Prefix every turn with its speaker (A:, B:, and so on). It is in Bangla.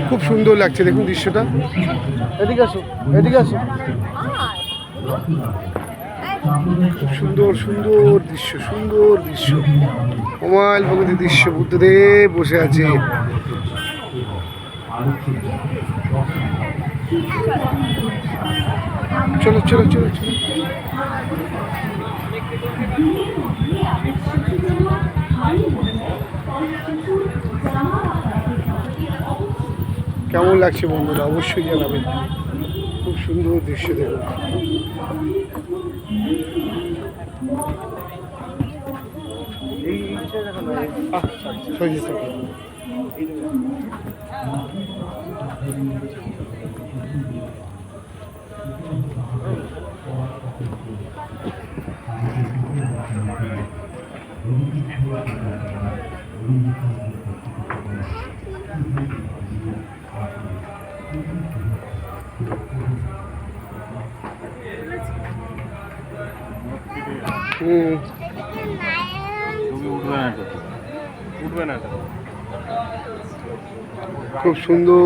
A: খুব সুন্দর লাগছে দেখুন দৃশ্যটা। এদিকে আসো, এদিকে আসো। খুব সুন্দর সুন্দর দৃশ্য, সুন্দর দৃশ্য, অমাইল প্রকৃতির দৃশ্য। বুদ্ধদেব বসে আছে। চলো চলো চলো চলো। কেমন লাগছে বন্ধুরা অবশ্যই জানাবেন। খুব সুন্দর দৃশ্য দেখুন। খুব সুন্দর।